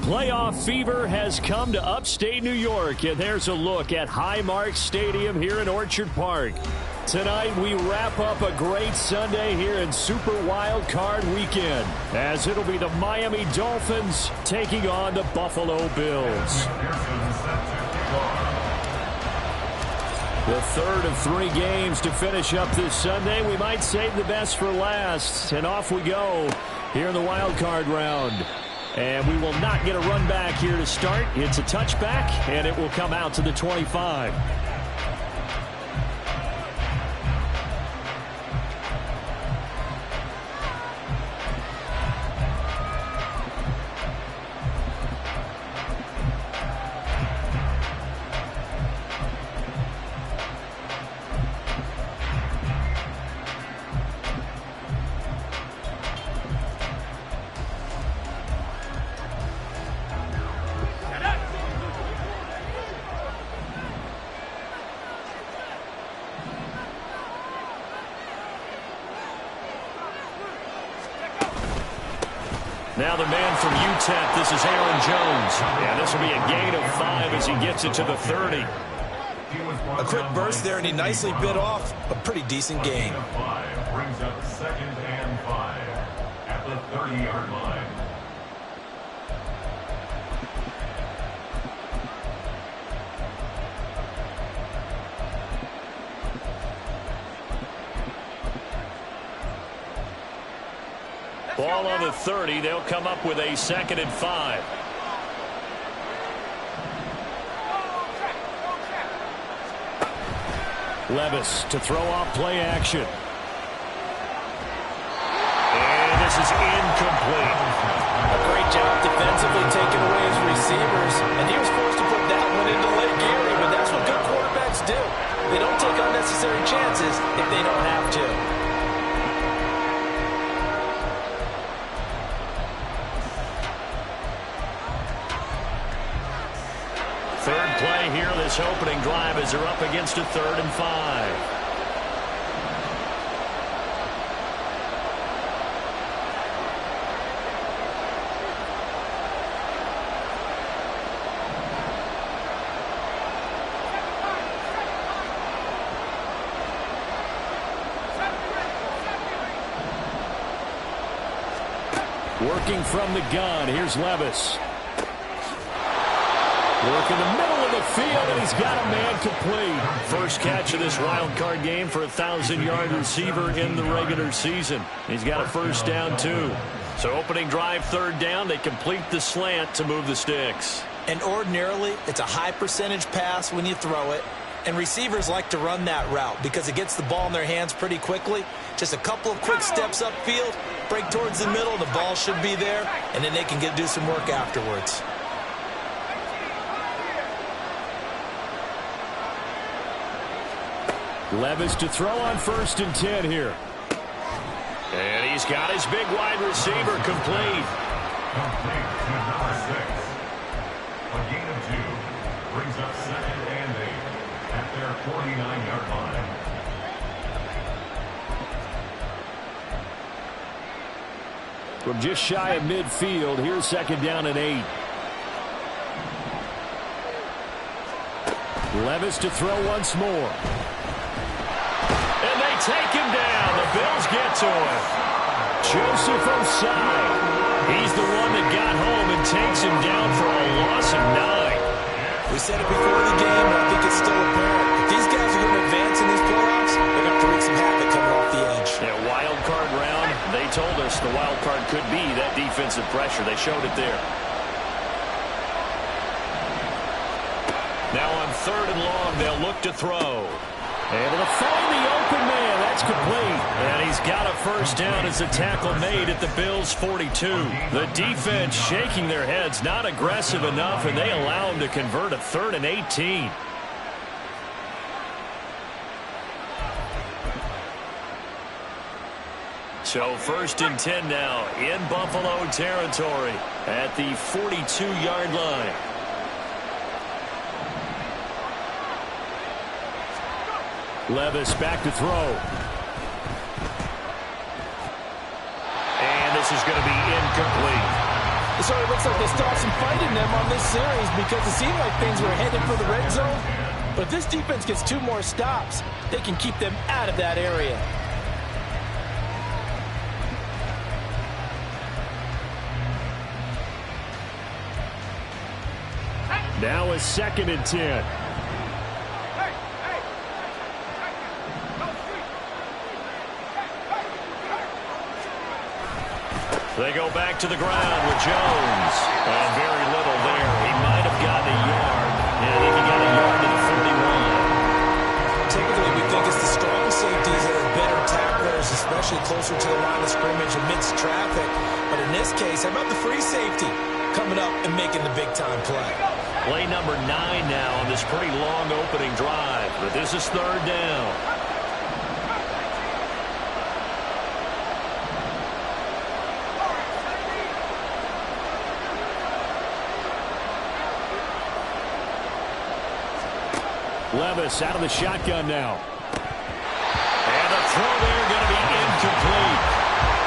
Playoff fever has come to upstate New York, and there's a look at Highmark Stadium here in Orchard Park. Tonight, we wrap up a great Sunday here in Super Wildcard Weekend, as it'll be the Miami Dolphins taking on the Buffalo Bills. The third of 3 games to finish up this Sunday. We might save the best for last, and off we go here in the Wildcard round. And we will not get a run back here to start. It's a touchback, and it will come out to the 25. Now the man from UTEP, this is Aaron Jones. And this will be a gain of 5 as he gets it to the 30. A quick burst there, and he nicely bit off a pretty decent gain. Brings up 2nd and 5 at the 30-yard line. Ball on the 30. They'll come up with a 2nd and 5. Levis to throw off play action. And this is incomplete. A great job defensively taking away his receivers, and he was forced to put that one into late Gary, but that's what good quarterbacks do. They don't take unnecessary chances if they don't have to. Third play here, this opening drive as they're up against a 3rd and 5. Working from the gun, here's Levis. Work in the middle of the field, and he's got a man complete. First catch of this wild card game for a 1,000-yard receiver in the regular season. He's got a first down, too. So opening drive, 3rd down. They complete the slant to move the sticks. And ordinarily, it's a high percentage pass when you throw it. And receivers like to run that route because it gets the ball in their hands pretty quickly. Just a couple of quick steps upfield, break towards the middle, the ball should be there, and then they can do some work afterwards. Levis to throw on 1st and 10 here. And he's got his big wide receiver complete. Complete to number 6. A gain of 2. Brings up 2nd and 8 at their 49-yard line. From just shy of midfield, here's 2nd down and 8. Levis to throw once more. And they take him down. The Bills get to him. Joseph Osai. He's the one that got home and takes him down for a loss of 9. We said it before the game, and I think it's still apparent. If these guys are going to advance in these playoffs, they're going to have to wreak some havoc coming off the edge. Yeah, wild card round. They told us the wild card could be that defensive pressure. They showed it there. Now on 3rd and long, they'll look to throw. Able to find the open man. That's complete. And he's got a first down as the tackle made at the Bills' 42. The defense shaking their heads, not aggressive enough, and they allow him to convert a 3rd and 18. So 1st and 10 now in Buffalo territory at the 42-yard line. Levis back to throw. And this is going to be incomplete. The So it looks like they still have some fight in them on this series because it seemed like things were headed for the red zone. But if this defense gets 2 more stops, they can keep them out of that area. Now a 2nd and 10. They go back to the ground with Jones. And very little there. He might have gotten a yard. And I think he got a yard to the 41. Typically, we think it's the strong safeties that are better tacklers, especially closer to the line of scrimmage amidst traffic. But in this case, how about the free safety coming up and making the big-time play? Play number 9 now on this pretty long opening drive. But this is 3rd down. Levis out of the shotgun now. And the throw there going to be incomplete.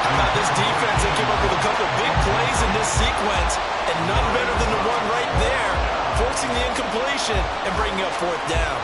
How about this defense? They came up with a couple big plays in this sequence, and none better than the one right there, forcing the incompletion and bringing up 4th down.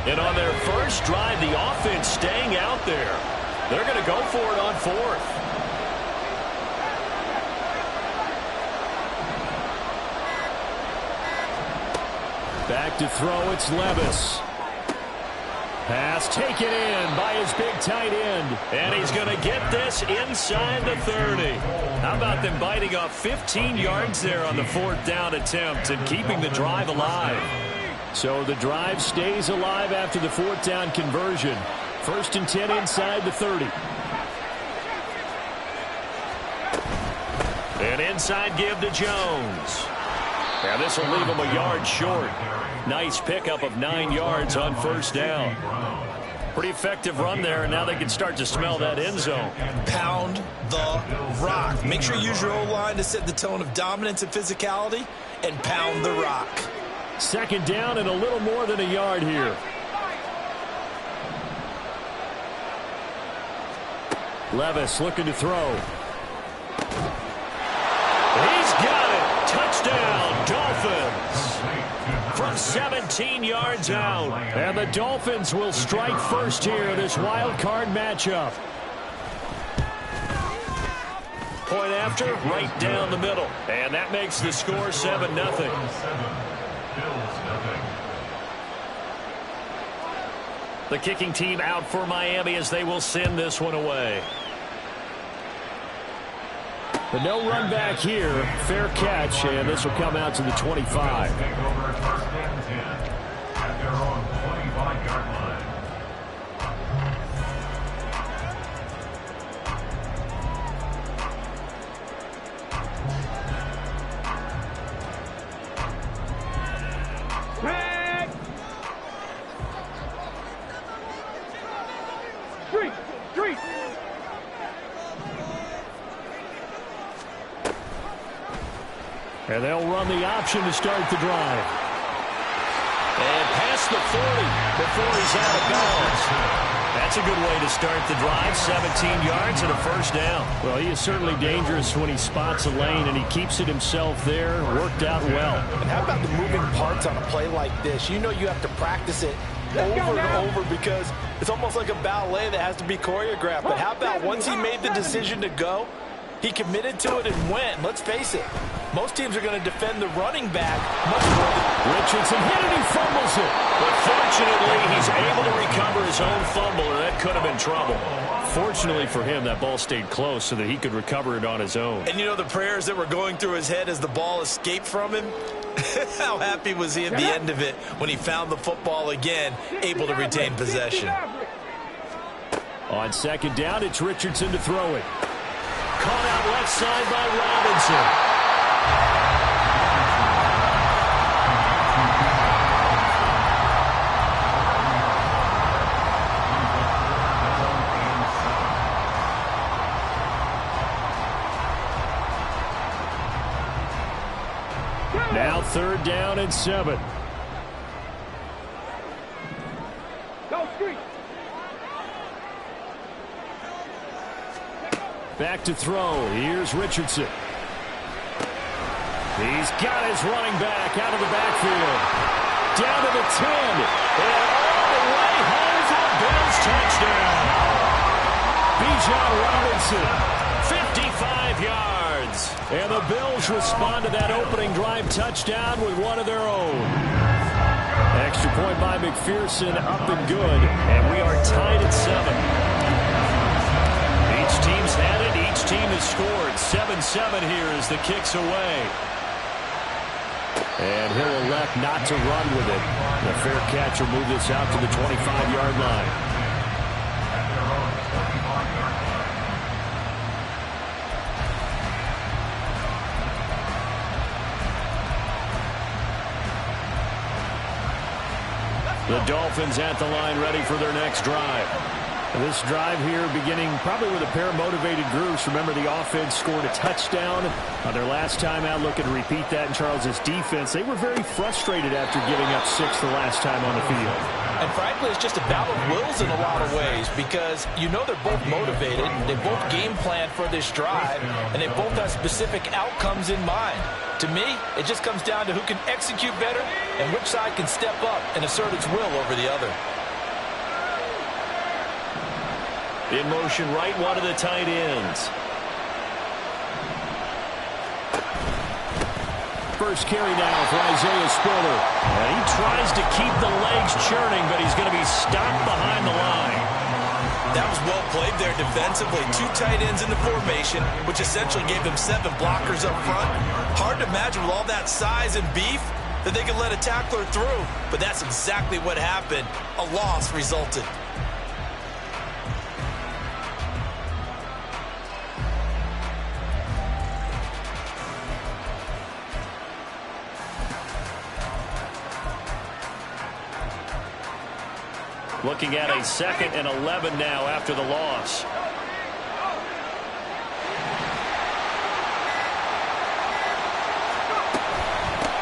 And on their first drive, the offense staying out there. They're going to go for it on 4th. Back to throw, it's Levis. Pass taken in by his big tight end. And he's going to get this inside the 30. How about them biting off 15 yards there on the 4th down attempt and keeping the drive alive? So the drive stays alive after the 4th down conversion. 1st and 10 inside the 30. And inside give to Jones. Now this will leave him a yard short. Nice pickup of 9 yards on 1st down. Pretty effective run there, and now they can start to smell that end zone. Pound the rock. Make sure you use your O-line to set the tone of dominance and physicality, and pound the rock. 2nd down and a little more than a yard here. Levis looking to throw. He's got it. Touchdown, Dolphins. From 17 yards out. And the Dolphins will strike first here in this wild card matchup. Point after, right down the middle. And that makes the score 7-0. The kicking team out for Miami as they will send this one away. But no run back here. Fair catch, and this will come out to the 25. Take over 1st and 10 at their own 25-yard line. And they'll run the option to start the drive. And past the 40 before he's out of bounds. That's a good way to start the drive. 17 yards and a 1st down. Well, he is certainly dangerous when he spots a lane, and he keeps it himself there. Worked out well. And how about the moving parts on a play like this? You know you have to practice it over and over because it's almost like a ballet that has to be choreographed. But how about once he made the decision to go, he committed to it and went. Let's face it. Most teams are going to defend the running back much more than Richardson hit it, he fumbles it. But fortunately, he's able to recover his own fumble, or that could have been trouble. Fortunately for him, that ball stayed close so that he could recover it on his own. And you know the prayers that were going through his head as the ball escaped from him? How happy was he at the end of it when he found the football again, able to retain possession? On 2nd down, it's Richardson to throw it. Caught out left side by Robinson. Now 3rd down and 7. Back to throw. Here's Richardson. He's got his running back out of the backfield. Down to the 10. And all the way home for a Bills touchdown. Bijan Robinson, 55 yards. And the Bills respond to that opening drive touchdown with one of their own. Extra point by McPherson, up and good. And we are tied at 7. Each team's had it. Each team has scored. 7-7 here as the kick's away. And he'll elect not to run with it. The fair catch will move this out to the 25-yard line. The Dolphins at the line ready for their next drive. This drive here beginning probably with a pair of motivated groups. Remember, the offense scored a touchdown on their last time out. Looking to repeat that in Charles's defense. They were very frustrated after giving up 6 the last time on the field. And frankly, it's just a battle of wills in a lot of ways because you know they're both motivated. They both game plan for this drive, and they both have specific outcomes in mind. To me, it just comes down to who can execute better and which side can step up and assert its will over the other. In motion, right one of the tight ends. First carry now for Isaiah Spiller. And he tries to keep the legs churning, but he's going to be stopped behind the line. That was well played there defensively. 2 tight ends in the formation, which essentially gave them 7 blockers up front. Hard to imagine with all that size and beef that they could let a tackler through. But that's exactly what happened. A loss resulted. Looking at a 2nd and 11 now after the loss.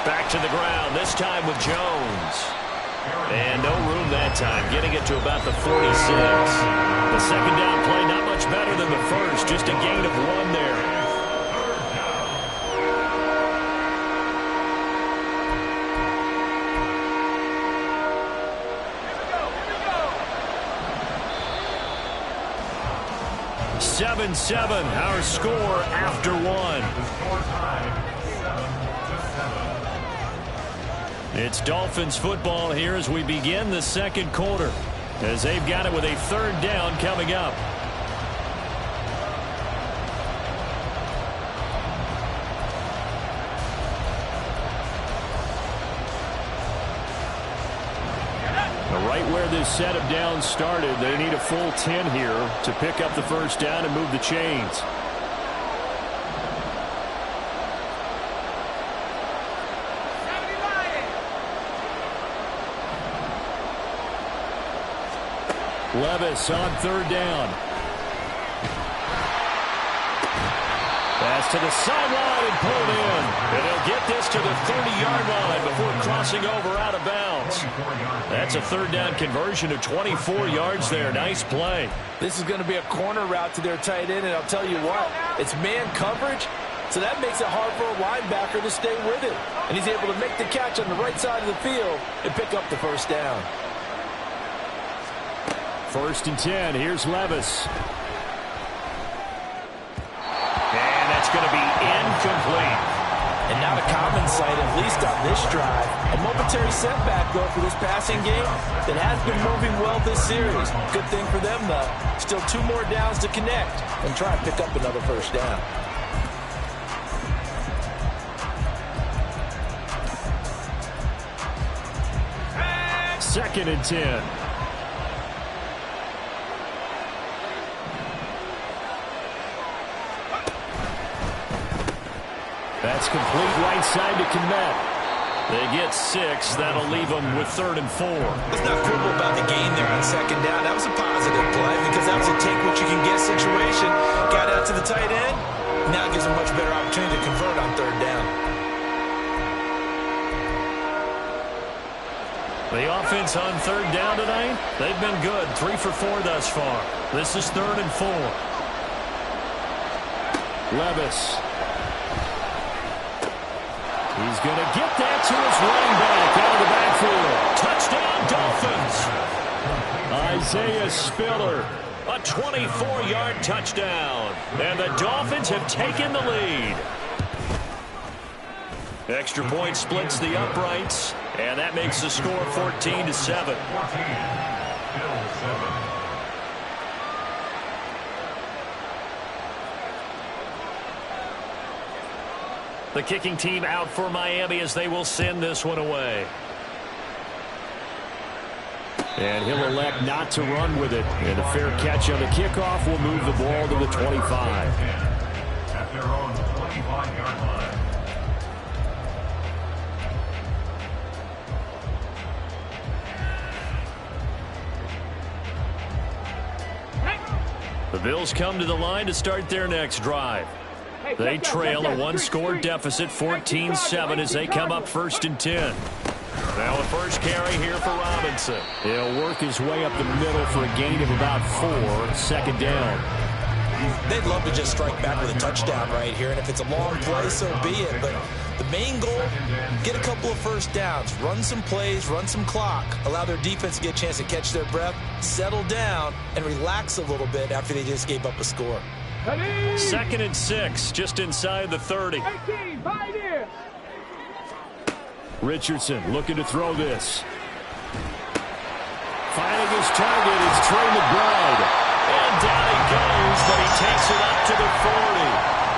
Back to the ground, this time with Jones. And no room that time, getting it to about the 46. The 2nd down play, not much better than the first, just a gain of 1 there. Our score after 1. It's Dolphins football here as we begin the 2nd quarter, as they've got it with a 3rd down coming up. Right where this set of downs started, they need a full 10 here to pick up the 1st down and move the chains. Levis on 3rd down. Pass to the sideline and pulled in. And he'll get this to the 30-yard line before crossing over out of bounds. That's a 3rd down conversion of 24 yards there. Nice play. This is going to be a corner route to their tight end, and I'll tell you what, it's man coverage, so that makes it hard for a linebacker to stay with it. And he's able to make the catch on the right side of the field and pick up the 1st down. 1st and 10. Here's Levis. And that's going to be incomplete. And not a common sight, at least on this drive. A momentary setback, though, for this passing game that has been moving well this series. Good thing for them, though. Still 2 more downs to connect and try and pick up another 1st down. Second and 10. That's complete right side to Kmet. They get 6. That'll leave them with 3rd and 4. Let's not quibble about the gain there on 2nd down. That was a positive play because that was a take-what-you-can-get situation. Got out to the tight end. Now it gives them a much better opportunity to convert on 3rd down. The offense on third down tonight, they've been good. 3 for 4 thus far. This is 3rd and 4. Levis. He's going to get that to his running back out of the backfield. Touchdown, Dolphins. Isaiah Spiller. A 24-yard touchdown. And the Dolphins have taken the lead. Extra point splits the uprights. And that makes the score 14-7. The kicking team out for Miami as they will send this one away. And he'll elect not to run with it. And a fair catch on the kickoff will move the ball to the 25. At their own 25-yard line. The Bills come to the line to start their next drive. They trail a one-score deficit, 14-7, as they come up 1st and 10. Now a first carry here for Robinson. He'll work his way up the middle for a gain of about 4, 2nd down. They'd love to just strike back with a touchdown right here, and if it's a long play, so be it. But the main goal, get a couple of first downs, run some plays, run some clock, allow their defense to get a chance to catch their breath, settle down, and relax a little bit after they just gave up a score. 2nd and 6, just inside the 30. Richardson looking to throw this. Finding his target is Trey McBride. And down he goes, but he takes it up to the 40.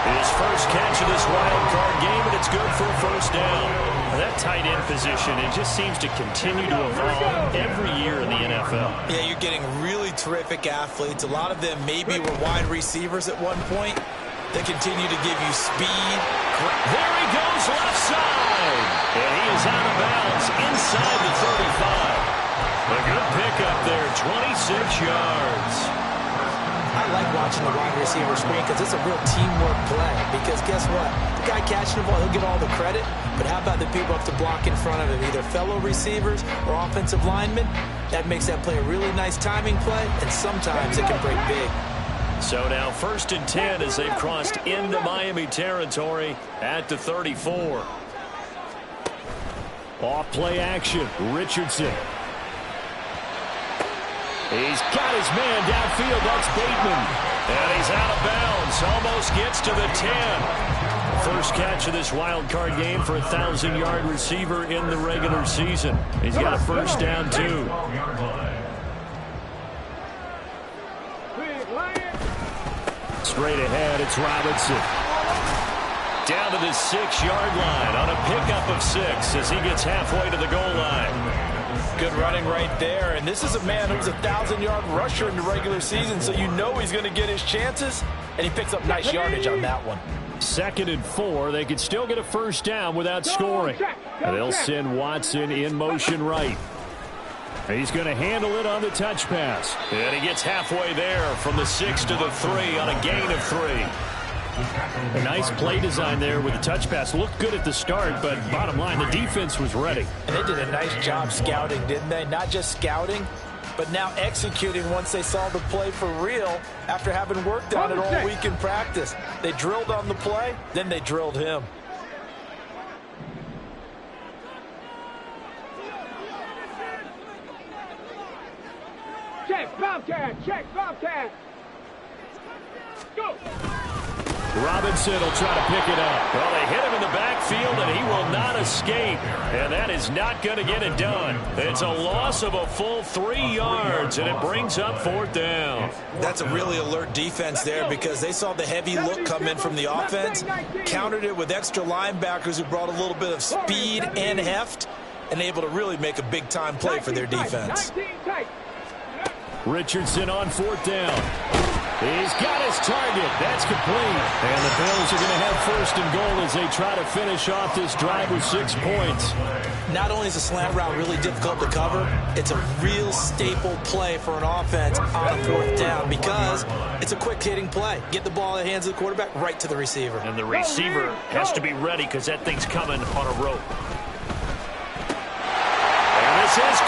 His first catch of this wild card game, and it's good for a first down. That tight end position, it just seems to continue to evolve every year in the NFL. Yeah, you're getting really terrific athletes. A lot of them maybe were wide receivers at one point. They continue to give you speed. There he goes, left side. And he is out of bounds inside the 35. A good pickup there, 26 yards. I like watching the wide receiver screen because it's a real teamwork play. Because guess what? The guy catching the ball, he'll get all the credit. But how about the people up to block in front of him, either fellow receivers or offensive linemen? That makes that play a really nice timing play, and sometimes it can break big. So now 1st and 10 as they've crossed into Miami territory at the 34. Off play action, Richardson. He's got his man downfield. That's Bateman. And he's out of bounds. Almost gets to the 10. First catch of this wild card game for a 1,000-yard receiver in the regular season. He's got a first down, too. Straight ahead, it's Robinson. Down to the 6-yard line on a pickup of 6 as he gets halfway to the goal line. Good running right there. And this is a man who's a 1,000-yard rusher in the regular season, so you know he's going to get his chances, and he picks up nice yardage on that one. 2nd and 4. They could still get a first down without scoring. And they'll send Watson in motion right. He's going to handle it on the touch pass. And he gets halfway there from the 6 to the 3 on a gain of 3. A nice play design there with the touch pass. Looked good at the start, but bottom line, the defense was ready. And they did a nice job scouting, didn't they? Not just scouting, but now executing once they saw the play for real after having worked on it all week in practice. They drilled on the play, then they drilled him. Check, Bobcat. Go. Robinson will try to pick it up. Well, they hit him in the backfield, and he will not escape. And that is not going to get it done. It's a loss of a full 3 yards, and it brings up 4th down. That's a really alert defense there because they saw the heavy look come in from the offense, countered it with extra linebackers who brought a little bit of speed and heft, and able to really make a big-time play for their defense. Richardson on 4th down. He's got his target. That's complete. And the Bills are going to have 1st and goal as they try to finish off this drive with 6 points. Not only is the slant route really difficult to cover, it's a real staple play for an offense on a 4th down because it's a quick-hitting play. Get the ball in the hands of the quarterback right to the receiver. And the receiver has to be ready because that thing's coming on a rope. And this is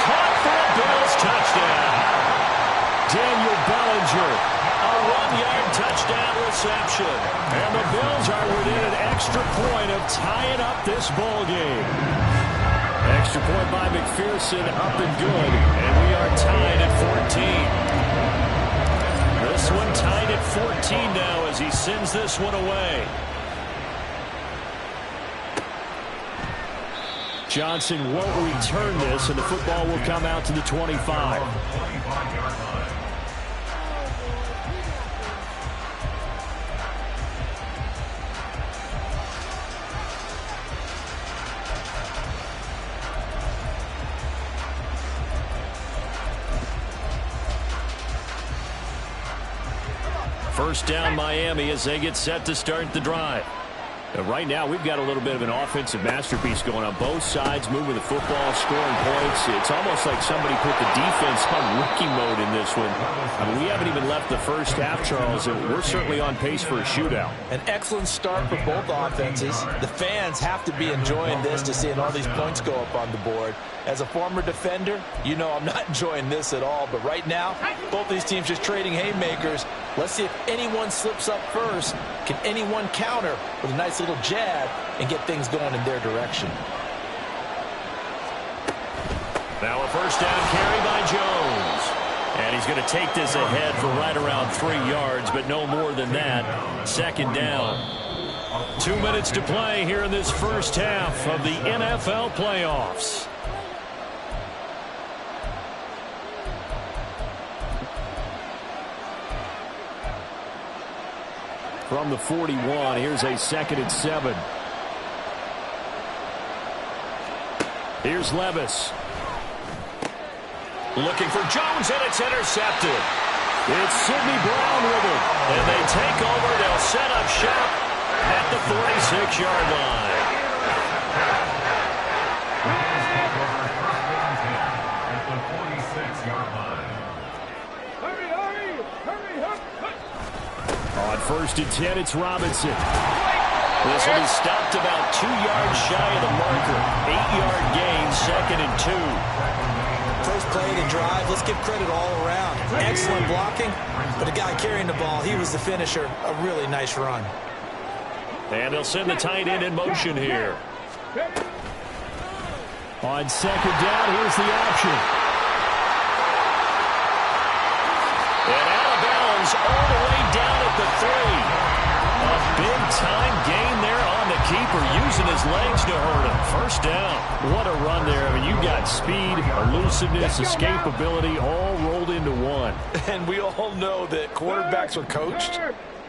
touchdown. Daniel Bellinger, a 1-yard touchdown reception. And the Bills are within an extra point of tying up this ball game. Extra point by McPherson, up and good. And we are tied at 14. This one tied at 14 now as he sends this one away. Johnson won't return this, and the football will come out to the 25. First down Miami as they get set to start the drive. Right now, we've got a little bit of an offensive masterpiece going on both sides, moving the football, scoring points. It's almost like somebody put the defense on rookie mode in this one. I mean, we haven't even left the first half, Charles, and we're certainly on pace for a shootout. An excellent start for both offenses. The fans have to be enjoying this to seeing all these points go up on the board. As a former defender, you know I'm not enjoying this at all. But right now, both these teams just trading haymakers. Let's see if anyone slips up first. Can anyone counter with a nice little jab and get things going in their direction? Now a first down carry by Jones. And he's going to take this ahead for right around 3 yards, but no more than that. Second down. 2 minutes to play here in this first half of the NFL playoffs. From the 41, here's a 2nd and 7. Here's Levis. Looking for Jones, and it's intercepted. It's Sidney Brown with it. And they take over. They'll set up shop at the 46-yard line. At the 46-yard line. On 1st and 10, it's Robinson. This will be stopped about 2 yards shy of the marker. 8-yard gain, 2nd and 2. First play of the drive, let's give credit all around. Excellent blocking, but the guy carrying the ball, he was the finisher. A really nice run. And they'll send the tight end in motion here. On 2nd down, here's the option. And out of bounds all the way down at the 3. A big-time gain there on the keeper, using his legs to hurt him. First down. What a run there. I mean, you got speed, elusiveness, escapability, all rolled into one. And we all know that quarterbacks are coached.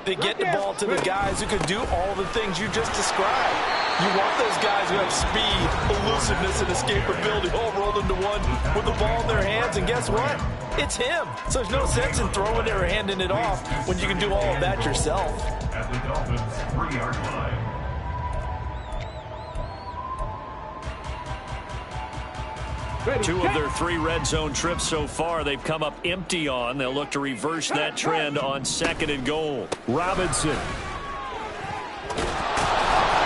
They get the ball to the guys who can do all the things you just described. You want those guys who have speed, elusiveness, and escapability all rolled into one with the ball in their hands. And guess what? It's him. So there's no sense in throwing it or handing it off when you can do all of that yourself. At the Dolphins' 3-yard line. Two of their 3 red zone trips so far they've come up empty on. They'll look to reverse that trend on 2nd and goal. Robinson.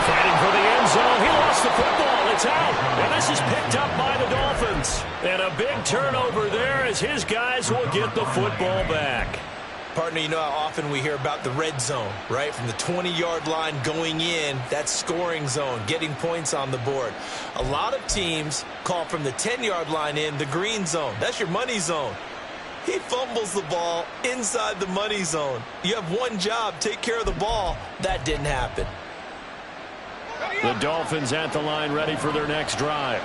Fighting for the end zone. He lost the football. It's out. And this is picked up by the Dolphins. And a big turnover there as his guys will get the football back. Partner, you know how often we hear about the red zone, right? From the 20-yard line going in, that scoring zone, getting points on the board. A lot of teams call from the 10-yard line in the green zone. That's your money zone. He fumbles the ball inside the money zone. You have one job, take care of the ball. That didn't happen. The Dolphins at the line, ready for their next drive.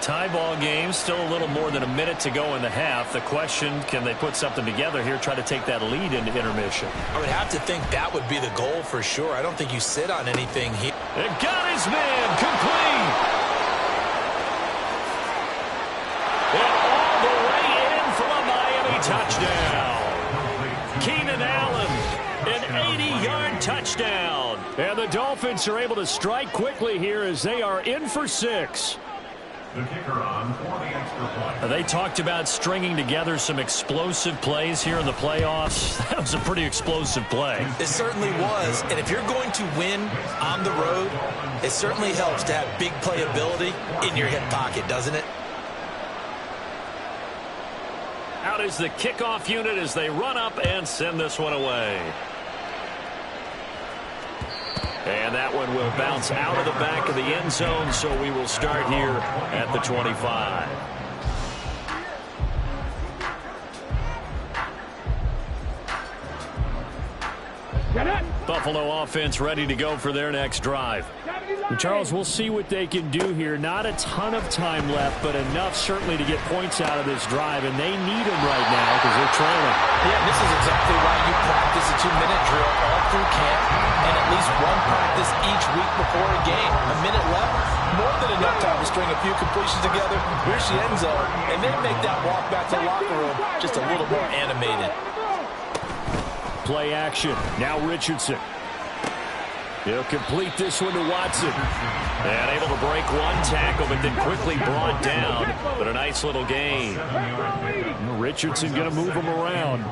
Tie ball game, still a little more than a minute to go in the half. The question, can they put something together here, try to take that lead into intermission? I would have to think that would be the goal for sure. I don't think you sit on anything here. It got his man, complete. And all the way in from a Miami touchdown. Keenan Allen, an 80-yard touchdown. And the Dolphins are able to strike quickly here as they are in for 6. The kicker on for the extra point. They talked about stringing together some explosive plays here in the playoffs. That was a pretty explosive play. It certainly was. And if you're going to win on the road, it certainly helps to have big playability in your hip pocket, doesn't it? Out is the kickoff unit as they run up and send this one away. And that one will bounce out of the back of the end zone, so we will start here at the 25. Buffalo offense ready to go for their next drive. And Charles, we'll see what they can do here. Not a ton of time left, but enough certainly to get points out of this drive, and they need them right now because they're trailing. Yeah, this is exactly why you practice a 2-minute drill all through camp and at least one practice each week before a game. A minute left, more than enough time to string a few completions together, reach the end zone, and then make that walk back to the locker room just a little more animated. Play action. Now Richardson. He'll complete this one to Watson. And able to break one tackle, but then quickly brought down. But a nice little gain. Richardson going to move him around.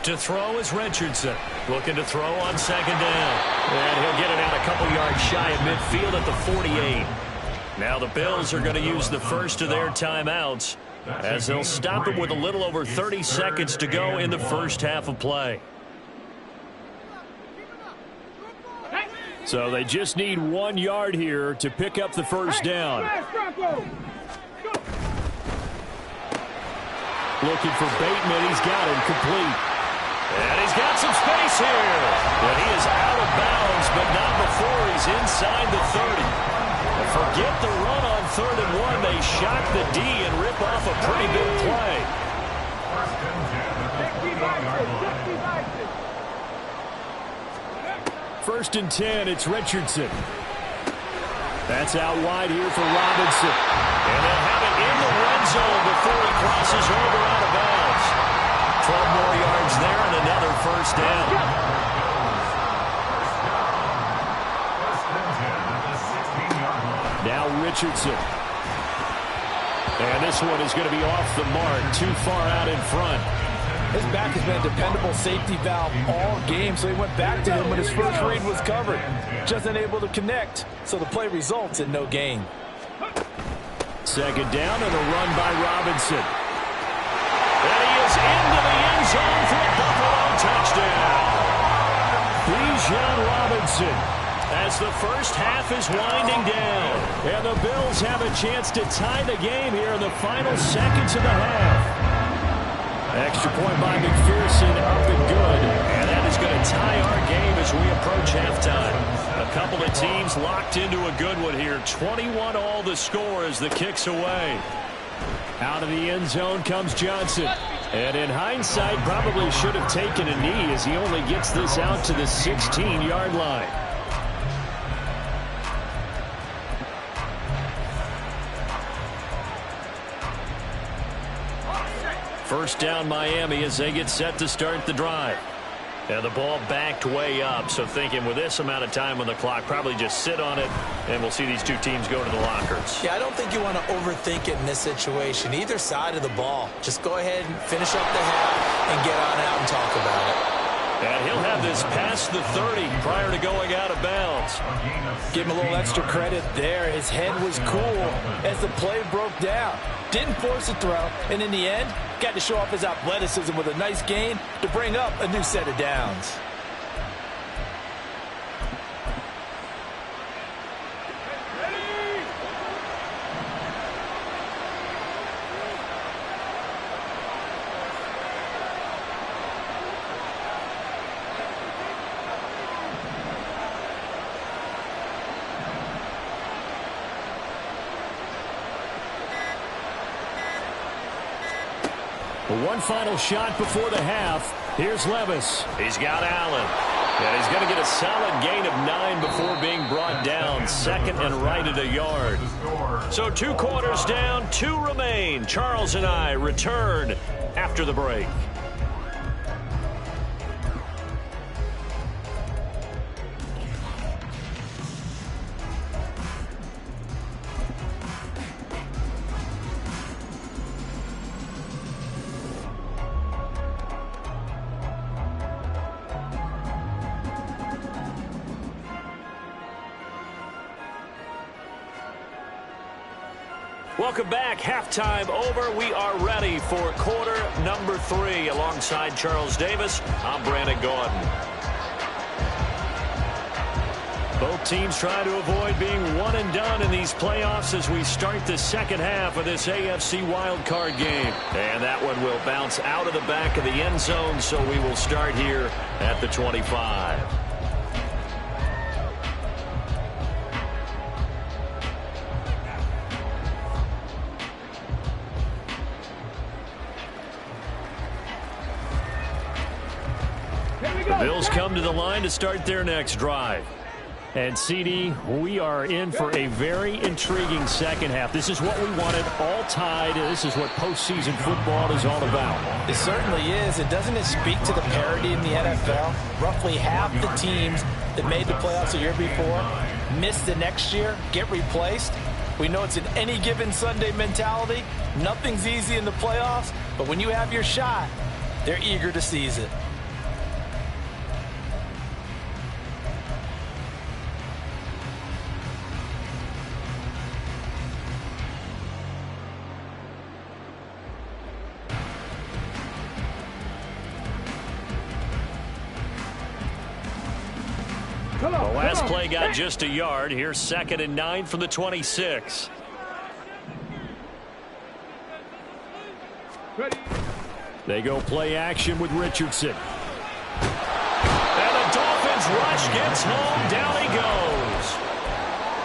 To throw is Richardson. Looking to throw on second down. And he'll get it out a couple yards shy of midfield at the 48. Now the Bills are going to use the first of their timeouts, as they'll stop it with a little over 30 seconds to go in the first half of play. So they just need 1 yard here to pick up the first down. Looking for Bateman. He's got him complete. And he's got some space here. And he is out of bounds, but not before he's inside the 30. Forget the run on 3rd and 1. They shock the D and rip off a pretty big play. First and 10, it's Richardson. That's out wide here for Robinson. And they'll have it in the red zone before he crosses over out of bounds. 12 more yards there and another first down. Now Richardson. And this one is going to be off the mark, too far out in front. His back has been a dependable safety valve all game, so he went back to him when his first read was covered. Just unable to connect, so the play results in no gain. Second down and a run by Robinson. And he is into the end zone for a Buffalo touchdown. Bijan Robinson, as the first half is winding down. And the Bills have a chance to tie the game here in the final seconds of the half. Extra point by McPherson, up and good. And that is going to tie our game as we approach halftime. A couple of teams locked into a good one here. 21 all the score as the kick's away. Out of the end zone comes Johnson. And in hindsight, probably should have taken a knee as he only gets this out to the 16-yard line. First down Miami as they get set to start the drive. And the ball backed way up, so thinking with this amount of time on the clock, probably just sit on it, and we'll see these two teams go to the lockers. Yeah, I don't think you want to overthink it in this situation. Either side of the ball. Just go ahead and finish up the half and get on out and talk about it. And he'll have this past the 30 prior to going out of bounds. Give him a little extra credit there. His head was cool as the play broke down. Didn't force a throw, and in the end, got to show off his athleticism with a nice gain to bring up a new set of downs. One final shot before the half. Here's Levis. He's got Allen. And he's going to get a solid gain of 9 before being brought down. Second and right at a yard. So 2 quarters down, 2 remain. Charles and I return after the break. Welcome back. Halftime over. We are ready for quarter number 3. Alongside Charles Davis, I'm Brandon Gordon. Both teams trying to avoid being one and done in these playoffs as we start the second half of this AFC Wildcard game. And that one will bounce out of the back of the end zone, so we will start here at the 25. The Bills come to the line to start their next drive. And, CD, we are in for a very intriguing second half. This is what we wanted, all tied. This is what postseason football is all about. It certainly is. And doesn't it speak to the parity in the NFL? Roughly half the teams that made the playoffs the year before miss the next year, get replaced. We know it's an any given Sunday mentality. Nothing's easy in the playoffs, but when you have your shot, they're eager to seize it. The last play got just a yard. Here's 2nd and 9 from the 26. They go play action with Richardson. And the Dolphins rush gets home. Down he goes.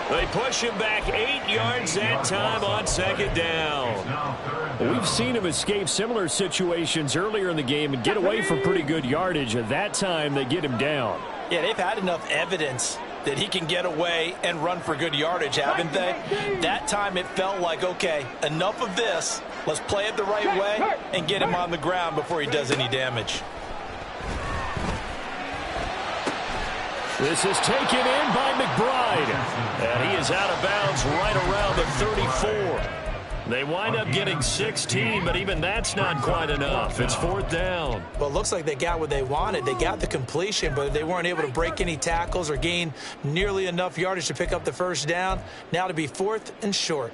They push him back 8 yards that time on 2nd down. We've seen him escape similar situations earlier in the game and get away from pretty good yardage. At that time, they get him down. Yeah, they've had enough evidence that he can get away and run for good yardage, haven't they? That time it felt like, okay, enough of this. Let's play it the right way and get him on the ground before he does any damage. This is taken in by McBride. And he is out of bounds right around the 34. They wind up getting 16, but even that's not quite enough. It's 4th down. Well, it looks like they got what they wanted. They got the completion, but they weren't able to break any tackles or gain nearly enough yardage to pick up the first down. Now to be 4th and short.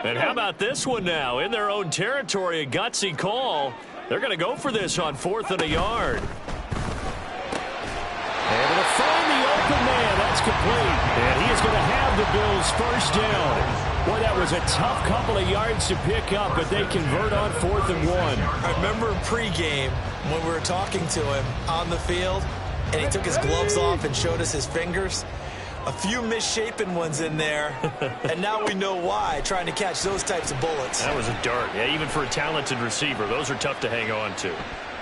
And how about this one now? In their own territory, a gutsy call. They're going to go for this on 4th and a yard. Able to find the open man. That's complete. And he is going to have the Bills first down. Boy, that was a tough couple of yards to pick up, but they convert on 4th and 1. I remember pregame when we were talking to him on the field, and he took his gloves off and showed us his fingers. A few misshapen ones in there, and now we know why, trying to catch those types of bullets. That was a dart. Yeah, even for a talented receiver, those are tough to hang on to.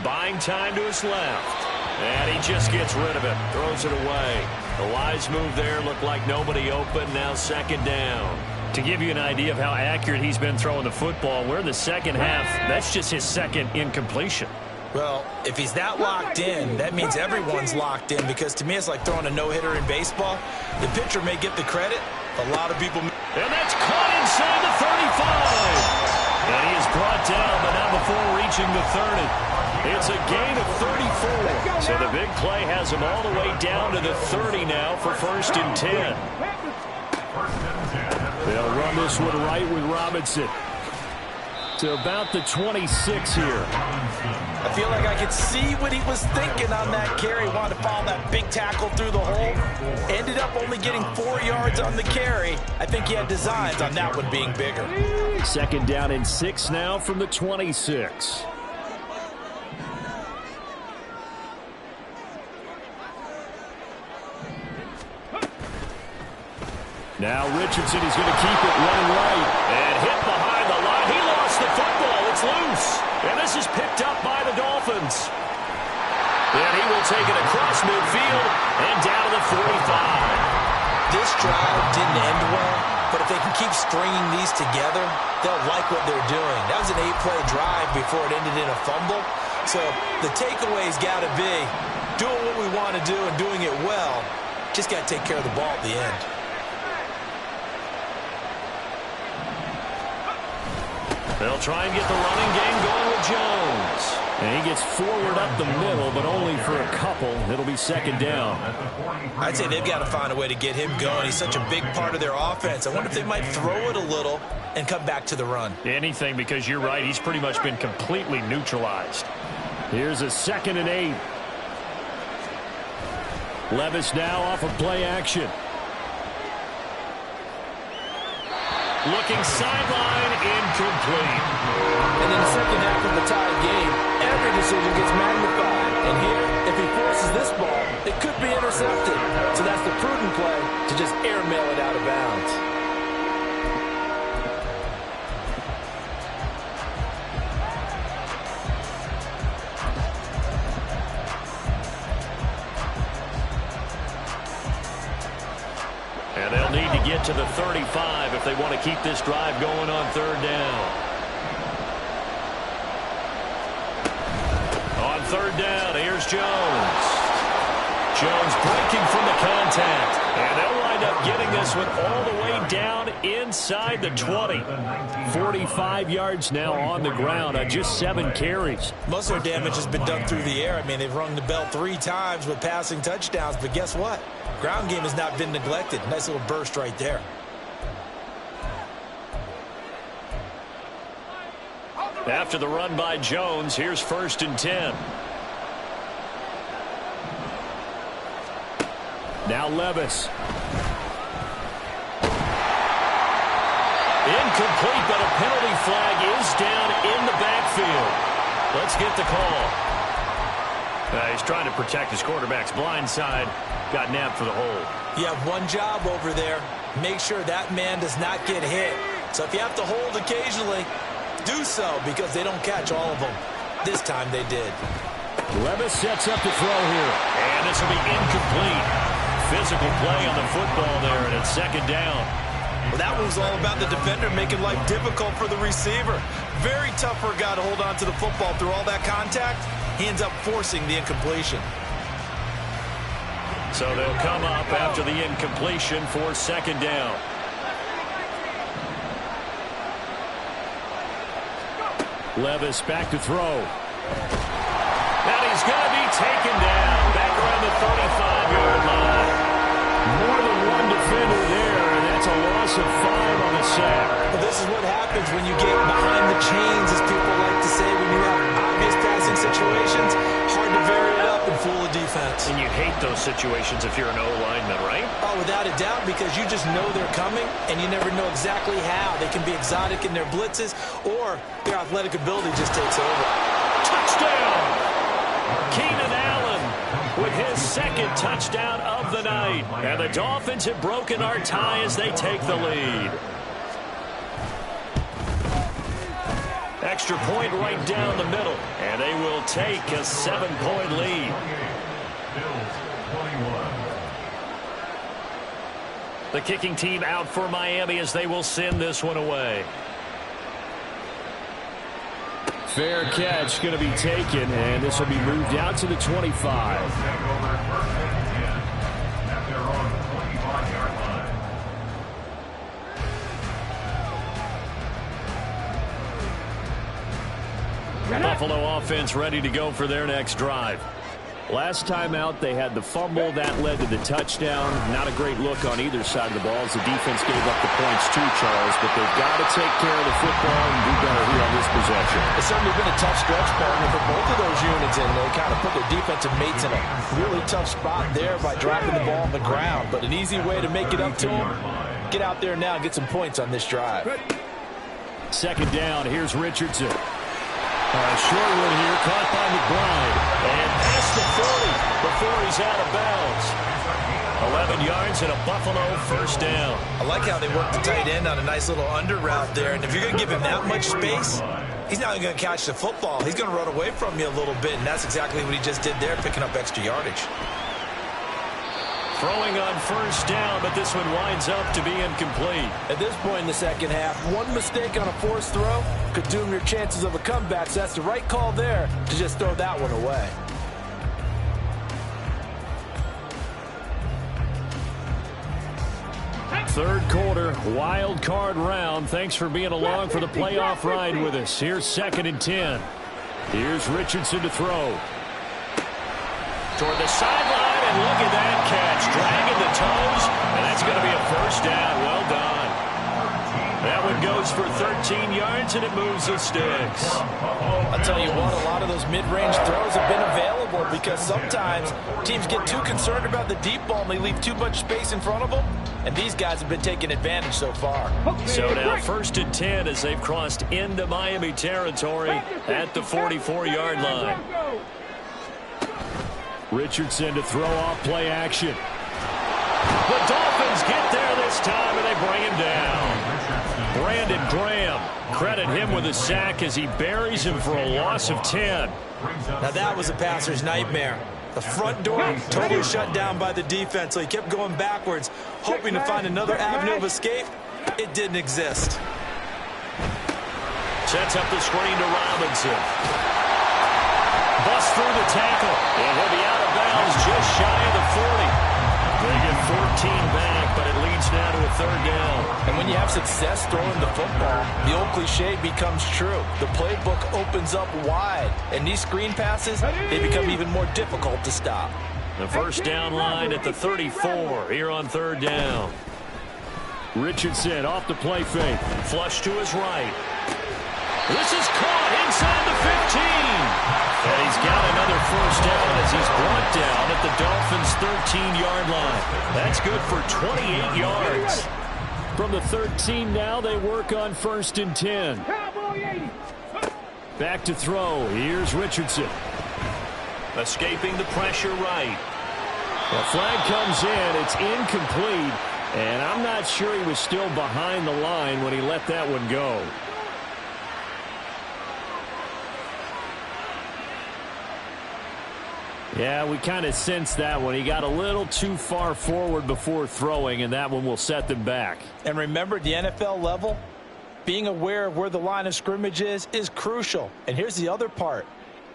Buying time to his left. And he just gets rid of it. Throws it away. The wise move there looked like nobody open. Now 2nd down. To give you an idea of how accurate he's been throwing the football, we're in the second half. That's just his 2nd incompletion. Well, if he's that locked in, that means everyone's locked in, because to me it's like throwing a no-hitter in baseball. The pitcher may get the credit. A lot of people... And that's caught inside the 35. And he is brought down, but not before reaching the 30. It's a gain of 34. So the big play has him all the way down to the 30 now for 1st and 10. They'll run this one right with Robinson to about the 26 here. I feel like I could see what he was thinking on that carry. Wanted to follow that big tackle through the hole. Ended up only getting 4 yards on the carry. I think he had designs on that one being bigger. 2nd down and 6 now from the 26. Now Richardson is going to keep it running right. And hit behind the line. He lost the football. It's loose. And this is picked up by the Dolphins. And he will take it across midfield and down to the 45. This drive didn't end well, but if they can keep stringing these together, they'll like what they're doing. That was an 8-play drive before it ended in a fumble. So the takeaway's got to be doing what we want to do and doing it well. Just got to take care of the ball at the end. They'll try and get the running game going with Jones. And he gets forward up the middle, but only for a couple. It'll be second down. I'd say they've got to find a way to get him going. He's such a big part of their offense. I wonder if they might throw it a little and come back to the run. Anything, because you're right. He's pretty much been completely neutralized. Here's a 2nd and 8. Levis now off of play action. Looking sideline, incomplete. And in the second half of the tied game, every decision gets magnified. And here, if he forces this ball, it could be intercepted. So that's the prudent play to just airmail it out of bounds. And they'll need to get to the 35 if they want to keep this drive going on 3rd down. On 3rd down, here's Jones. Jones breaking from the contact. And they'll wind up getting this one all the way down inside the 20. 45 yards now on the ground on just 7 carries. Most of their damage has been done through the air. I mean, they've rung the bell 3 times with passing touchdowns. But guess what? Ground game has not been neglected. Nice little burst right there. After the run by Jones, here's 1st and 10. Now Levis. Incomplete, but a penalty flag is down in the backfield. Let's get the call. He's trying to protect his quarterback's blind side. Got nabbed for the hold. You have one job over there. Make sure that man does not get hit. So if you have to hold occasionally, do so, because they don't catch all of them. This time they did. Levis sets up to throw here. And this will be incomplete. Physical play on the football there, and it's 2nd down. Well, that was all about the defender making life difficult for the receiver. Very tough for a guy to hold on to the football through all that contact. He ends up forcing the incompletion. So they'll come up after the incompletion for 2nd down. Levis back to throw. And he's going to be taken down back around the 35-yard line. More than one defender there, and that's a loss of 5 on the sack. Well, this is what happens when you get behind the chains, as people like to say, when you have obvious passing situations. Hard to vary it up and fool a defense. And you hate those situations if you're an O-lineman, right? Oh, without a doubt, because you just know they're coming, and you never know exactly how. They can be exotic in their blitzes, or their athletic ability just takes over. Touchdown! Keenan Allen with his 2nd touchdown of the night. And the Dolphins have broken our tie as they take the lead. Extra point right down the middle. And they will take a 7-point lead. The kicking team out for Miami as they will send this one away. Fair catch going to be taken, and this will be moved out to the 25. Buffalo offense ready to go for their next drive. Last time out, they had the fumble. That led to the touchdown. Not a great look on either side of the ball as the defense gave up the points too, Charles. But they've got to take care of the football and do better here on this possession. It's certainly been a tough stretch, partner, for both of those units, and they kind of put their defensive mates in a really tough spot there by dropping the ball on the ground. But an easy way to make it up to them, get out there now and get some points on this drive. 2nd down, here's Richardson. Short one here, caught by McBride. And past the 40 before he's out of bounds. 11 yards and a Buffalo 1st down. I like how they work the tight end on a nice little under route there. And if you're going to give him that much space, he's not going to catch the football. He's going to run away from you a little bit, and that's exactly what he just did there, picking up extra yardage. Throwing on 1st down, but this one winds up to be incomplete. At this point in the second half, one mistake on a forced throw could doom your chances of a comeback. So that's the right call there to just throw that one away. Third quarter, wild card round. Thanks for being along for the playoff ride with us. Here's 2nd and 10. Here's Richardson to throw. Toward the sideline, and look at that catch. Dragging the toes, and that's going to be a first down. Well done. That one goes for 13 yards, and it moves the sticks. I'll tell you what, a lot of those mid-range throws have been available because sometimes teams get too concerned about the deep ball and they leave too much space in front of them, and these guys have been taking advantage so far. So now 1st and 10 as they've crossed into Miami territory at the 44-yard line. Richardson to throw off play action. The Dolphins get there this time, and they bring him down. Brandon Graham, credit him with a sack as he buries him for a loss of 10. Now that was a passer's nightmare. The front door totally shut down by the defense, so he kept going backwards, hoping to find another avenue of escape. It didn't exist. Sets up the screen to Robinson. Busts through the tackle, and he'll be out of bounds just shy of the 40. They get 14 back, but it leads now to a 3rd down. And when you have success throwing the football, the old cliche becomes true. The playbook opens up wide, and these screen passes, they become even more difficult to stop. The first down line at the 34 here on 3rd down. Richardson off the play fake. Flush to his right. This is caught inside the 15. And he's got another first down as he's brought down at the Dolphins' 13-yard line. That's good for 28 yards. From the 13 now, they work on 1st and 10. Back to throw. Here's Richardson. Escaping the pressure right. The flag comes in. It's incomplete. And I'm not sure he was still behind the line when he let that one go. Yeah, we kind of sensed that one. He got a little too far forward before throwing, and that one will set them back. And remember, the NFL level, being aware of where the line of scrimmage is crucial. And here's the other part.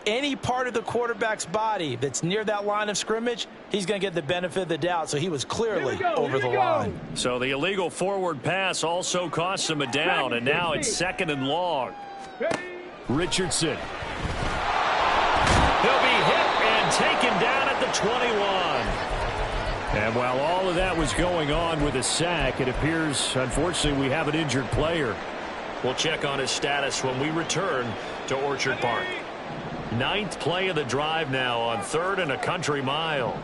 Any part of the quarterback's body that's near that line of scrimmage, he's going to get the benefit of the doubt. So he was clearly over the line. So the illegal forward pass also cost him a down, and now it's 2nd and long. Richardson. He'll be hit and taken down at the 21. And while all of that was going on with a sack, it appears, unfortunately, we have an injured player. We'll check on his status when we return to Orchard Park. 9th play of the drive now on 3rd and a country mile.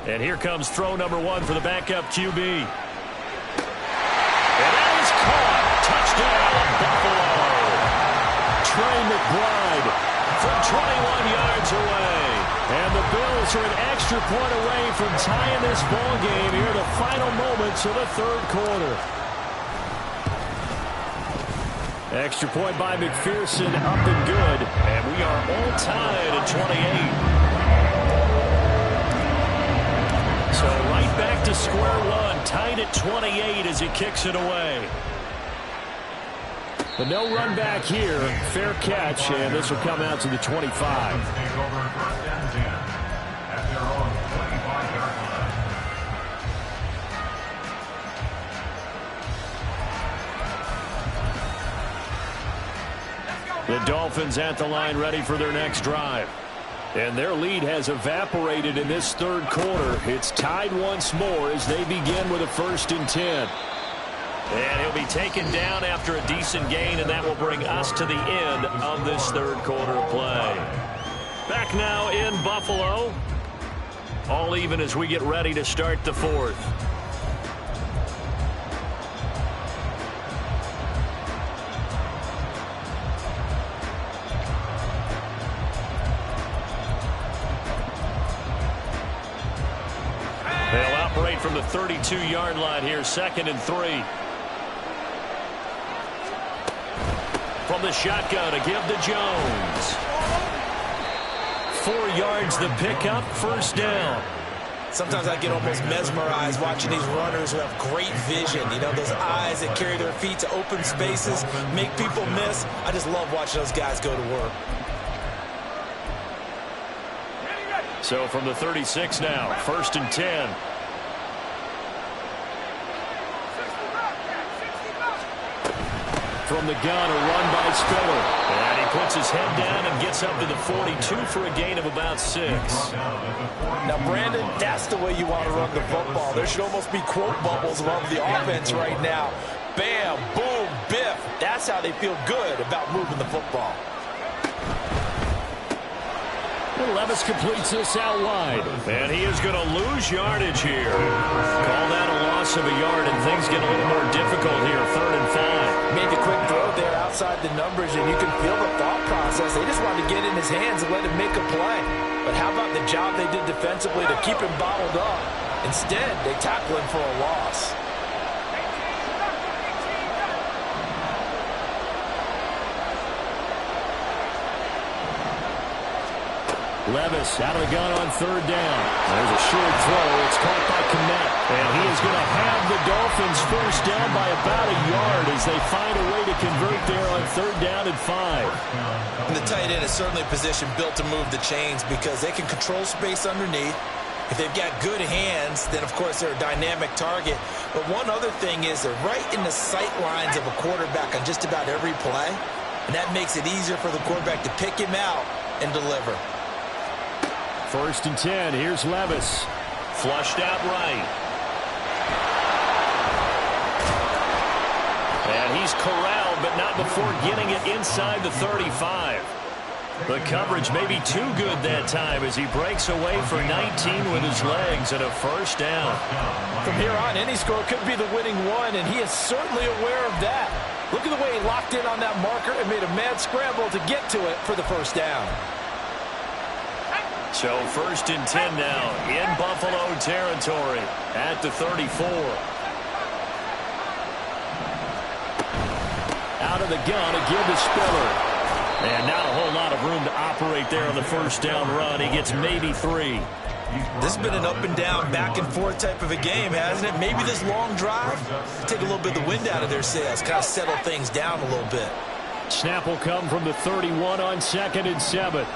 And here comes throw number 1 for the backup QB. And that is caught. Touchdown, Buffalo. Trey McBride from 21 yards away. And the Bills are an extra point away from tying this ball game here, the final moments of the 3rd quarter. Extra point by McPherson, up and good. And we are all tied at 28. So right back to square one, tied at 28 as he kicks it away. But no run back here. Fair catch, and this will come out to the 25. The Dolphins at the line, ready for their next drive. And their lead has evaporated in this 3rd quarter. It's tied once more as they begin with a 1st and 10. And he'll be taken down after a decent gain, and that will bring us to the end of this 3rd quarter of play. Back now in Buffalo. All even as we get ready to start the 4th. They'll operate from the 32-yard line here, 2nd and 3. From the shotgun to give to Jones. 4 yards the pickup, 1st down. Sometimes I get almost mesmerized watching these runners who have great vision. You know, those eyes that carry their feet to open spaces, make people miss. I just love watching those guys go to work. So from the 36 now, 1st and 10. from the gun, a run by Spiller. And he puts his head down and gets up to the 42 for a gain of about 6. Now, Brandon, that's the way you want to run the football. There should almost be quote bubbles above the offense right now. Bam, boom, biff. That's how they feel good about moving the football. Levis completes this out wide. And he is going to lose yardage here. Call that a loss of a yard, and things get a little more difficult here. 3rd and 5. Made the quick throw there outside the numbers, and you can feel the thought process. They just wanted to get in his hands and let him make a play. But how about the job they did defensively to keep him bottled up? Instead, they tackle him for a loss. Levis out of the gun on 3rd down. There's a short throw. It's caught by Kmet. And he is going to have the Dolphins first down by about a yard as they find a way to convert there on 3rd down and 5. And the tight end is certainly a position built to move the chains because they can control space underneath. If they've got good hands, then, of course, they're a dynamic target. But one other thing is they're right in the sight lines of a quarterback on just about every play. And that makes it easier for the quarterback to pick him out and deliver. 1st and 10. Here's Levis. Flushed out right. And he's corralled, but not before getting it inside the 35. The coverage may be too good that time as he breaks away for 19 with his legs and a first down. From here on, any score could be the winning one, and he is certainly aware of that. Look at the way he locked in on that marker and made a mad scramble to get to it for the first down. So 1st and 10 now in Buffalo territory at the 34. Out of the gun, a give to Spiller. And not a whole lot of room to operate there on the first down run. He gets maybe 3. This has been an up and down, back and forth type of a game, hasn't it? Maybe this long drive, take a little bit of the wind out of their sails, kind of settle things down a little bit. Snap will come from the 31 on 2nd and 7.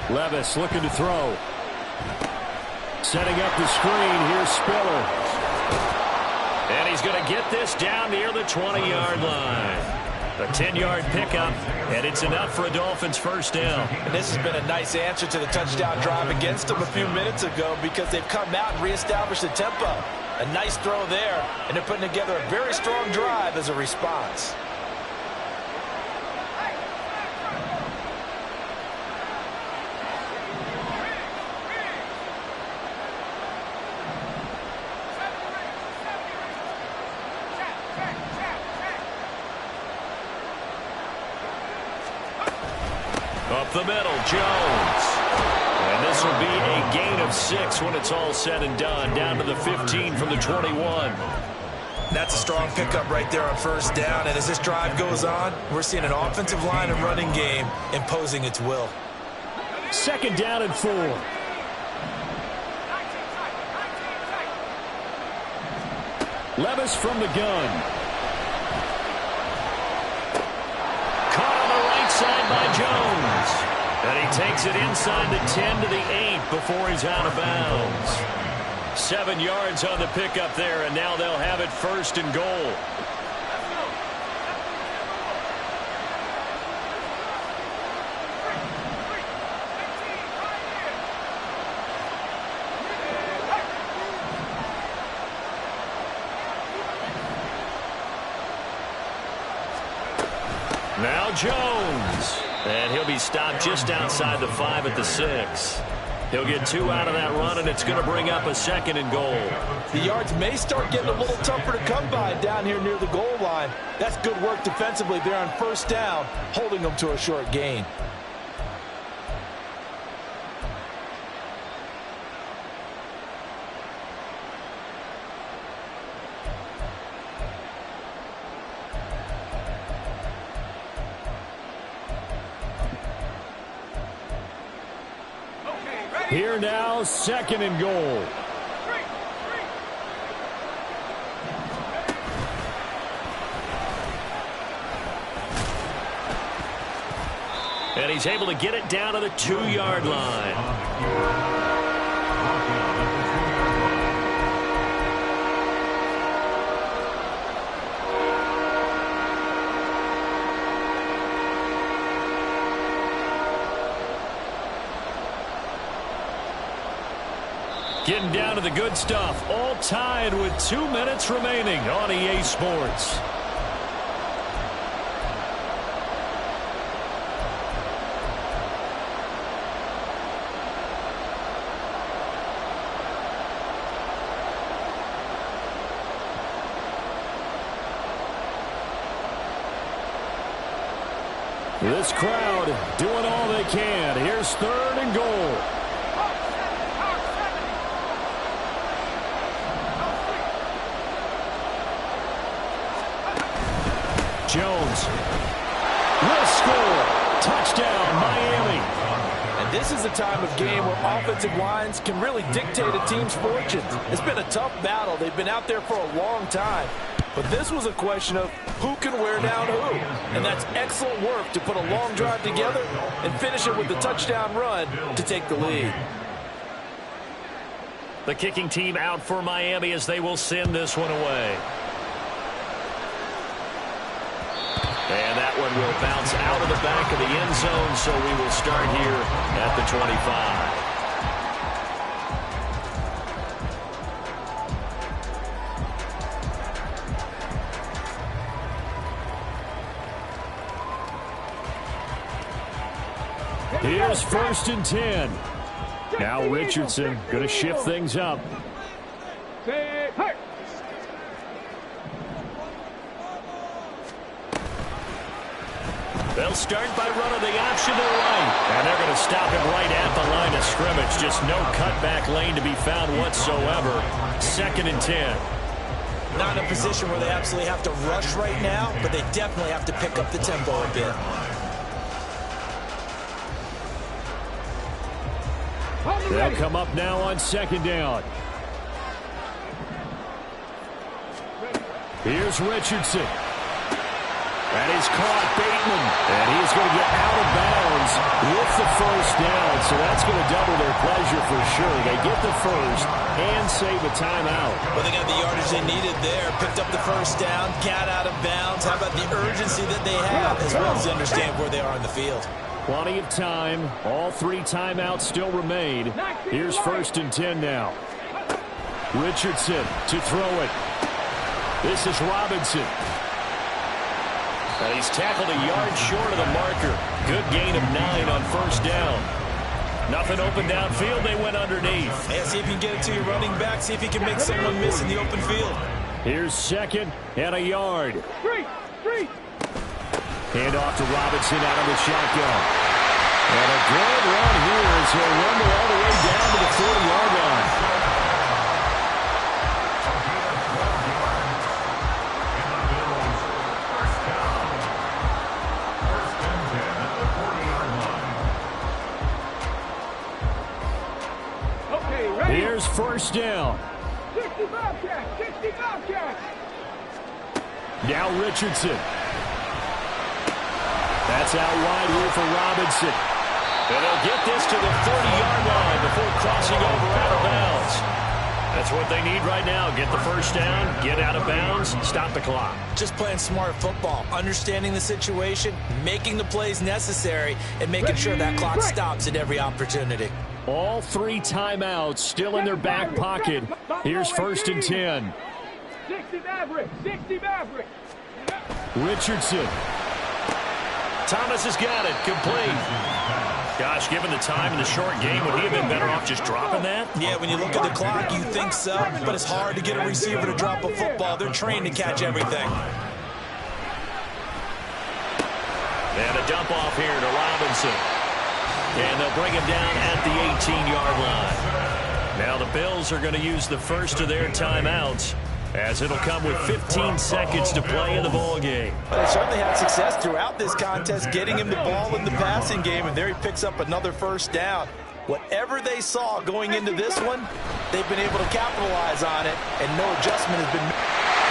Levis looking to throw. Setting up the screen. Here's Spiller. And he's going to get this down near the 20-yard line. A 10-yard pickup, and it's enough for a Dolphins first down. And this has been a nice answer to the touchdown drive against them a few minutes ago because they've come out and reestablished the tempo. A nice throw there, and they're putting together a very strong drive as a response. Up the middle, Jones. And this will be a gain of 6 when it's all said and done. Down to the 15 from the 21. That's a strong pickup right there on first down. And as this drive goes on, we're seeing an offensive line and running game imposing its will. 2nd down and 4. Levis from the gun. Side by Jones. And he takes it inside the 10 to the 8 before he's out of bounds. 7 yards on the pickup there, and now they'll have it 1st and goal. Now Jones. And he'll be stopped just outside the 5 at the 6. He'll get 2 out of that run, and it's going to bring up a 2nd and goal. The yards may start getting a little tougher to come by down here near the goal line. That's good work defensively there on first down, holding them to a short gain. Here now, 2nd and goal. And he's able to get it down to the 2-yard line. Getting down to the good stuff. All tied with 2 minutes remaining on EA Sports. This crowd doing all they can. Here's 3rd and goal. Jones will score. Touchdown, Miami. And this is a time of game where offensive lines can really dictate a team's fortunes. It's been a tough battle. They've been out there for a long time. But this was a question of who can wear down who. And that's excellent work to put a long drive together and finish it with a touchdown run to take the lead. The kicking team out for Miami as they will send this one away. And that one will bounce out of the back of the end zone, so we will start here at the 25. Here's 1st and 10. Now Richardson going to shift things up. They'll start by running the option to the right. And they're going to stop it right at the line of scrimmage. Just no cutback lane to be found whatsoever. 2nd and 10. Not in a position where they absolutely have to rush right now, but they definitely have to pick up the tempo a bit. They'll come up now on 2nd down. Here's Richardson. And he's caught Bateman. And he's going to get out of bounds with the 1st down. So that's going to double their pleasure for sure. They get the 1st and save a timeout. Well, they got the yardage they needed there. Picked up the 1st down, got out of bounds. How about the urgency that they have as well as they understand where they are on the field? Plenty of time. All 3 timeouts still remain. Here's 1st and 10 now. Richardson to throw it. This is Robinson. And he's tackled a yard short of the marker. Good gain of 9 on 1st down. Nothing open downfield. They went underneath. Yeah, see if you can get it to your running back. See if you can make someone miss in the open field. Here's 2nd and a yard. Hand off to Robinson out of the shotgun. And a good run here as he'll rumble all the way down to the 40-yard line. Here's 1st down. 65 catch. Now Richardson. That's out wide here for Robinson. And they'll get this to the 30-yard line before crossing over out of bounds. That's what they need right now. Get the 1st down, get out of bounds, stop the clock. Just playing smart football, understanding the situation, making the plays necessary, and making sure that clock stops at every opportunity. All 3 timeouts still in their back pocket. Here's 1st and 10. 60 Maverick. Richardson. Thomas has got it. Complete. Gosh, given the time in the short game, would he have been better off just dropping that? Yeah, when you look at the clock, you think so, but it's hard to get a receiver to drop a football. They're trained to catch everything. And a dump off here to Robinson. And they'll bring him down at the 18-yard line. Now the Bills are going to use the first of their timeouts, as it'll come with 15 seconds to play in the ball game. Well, they certainly had success throughout this contest, getting him the ball in the passing game, and there he picks up another 1st down. Whatever they saw going into this one, they've been able to capitalize on it, and no adjustment has been made.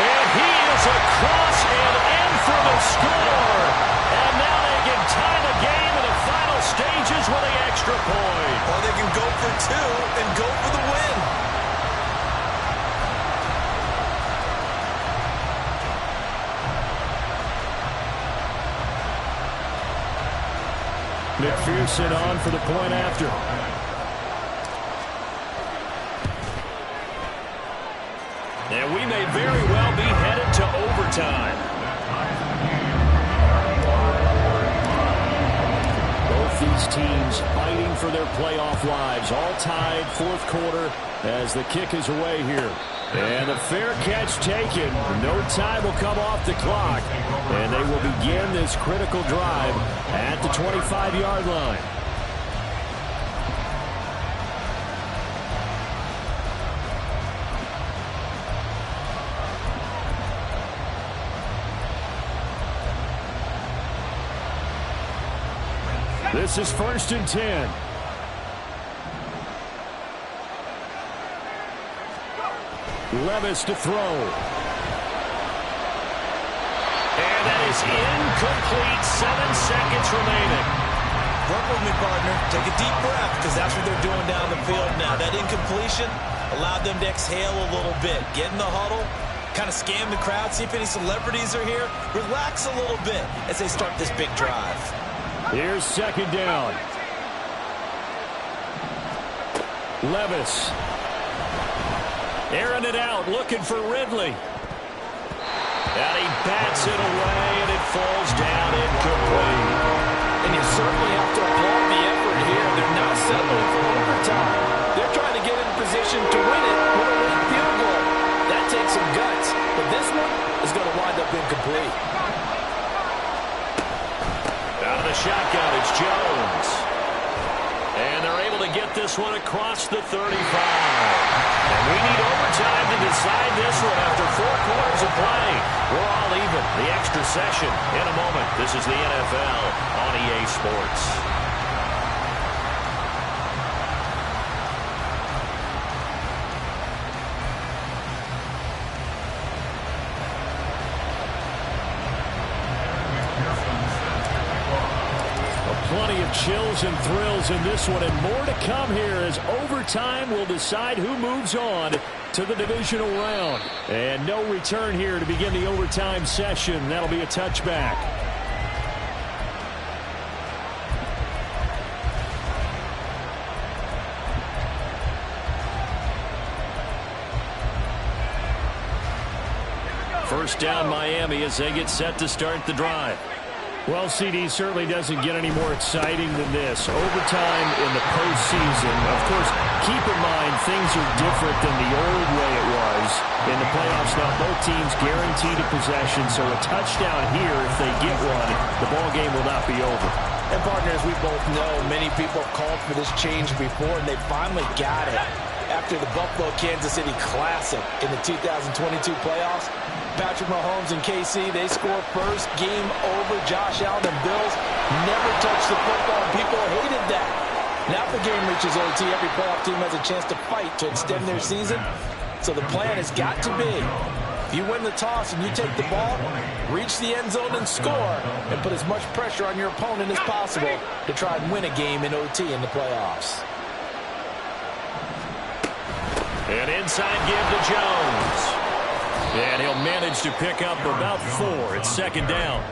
And he is across and in for the score. And now they can tie the game in the final two and go for the win. McPherson on for the point after. And we may very well be headed to overtime. Both these teams fighting for their playoff lives. All tied, fourth quarter as the kick is away here. And the fair catch taken. No time will come off the clock. And they will begin this critical drive at the 25-yard line. This is 1st and 10. Levis to throw. And that is incomplete. 7 seconds remaining. Work with me, partner. Take a deep breath, because that's what they're doing down the field now. That incompletion allowed them to exhale a little bit. Get in the huddle, kind of scan the crowd, see if any celebrities are here. Relax a little bit as they start this big drive. Here's 2nd down. Levis. Airing it out, looking for Ridley. And he bats it away, and it falls down incomplete. And you certainly have to applaud the effort here. They're not settling for overtime. They're trying to get in position to win it with a late field goal. That takes some guts, but this one is going to wind up incomplete. Out of the shotgun, it's Jones. And they're able to get this one across the 35. And we need overtime to decide this one after 4 quarters of play. We're all even. The extra session in a moment. This is the NFL on EA Sports. Plenty of chills and thrills in this one, and more to come here as overtime will decide who moves on to the divisional round. And no return here to begin the overtime session. That'll be a touchback. First down, Miami, as they get set to start the drive. Well, CD certainly doesn't get any more exciting than this. Overtime in the postseason. Of course, keep in mind things are different than the old way it was. In the playoffs now, both teams guaranteed a possession, so a touchdown here, if they get one, the ball game will not be over. And partners, we both know many people have called for this change before, and they finally got it. After the Buffalo-Kansas City Classic in the 2022 playoffs, Patrick Mahomes and KC, they score first. Game over. Josh Allen and Bills never touched the football, and people hated that. Now if the game reaches OT, every playoff team has a chance to fight to extend their season. So the plan has got to be, if you win the toss and you take the ball, reach the end zone and score, and put as much pressure on your opponent as possible to try and win a game in OT in the playoffs. An inside give to Jones. And he'll manage to pick up about 4. It's 2nd down.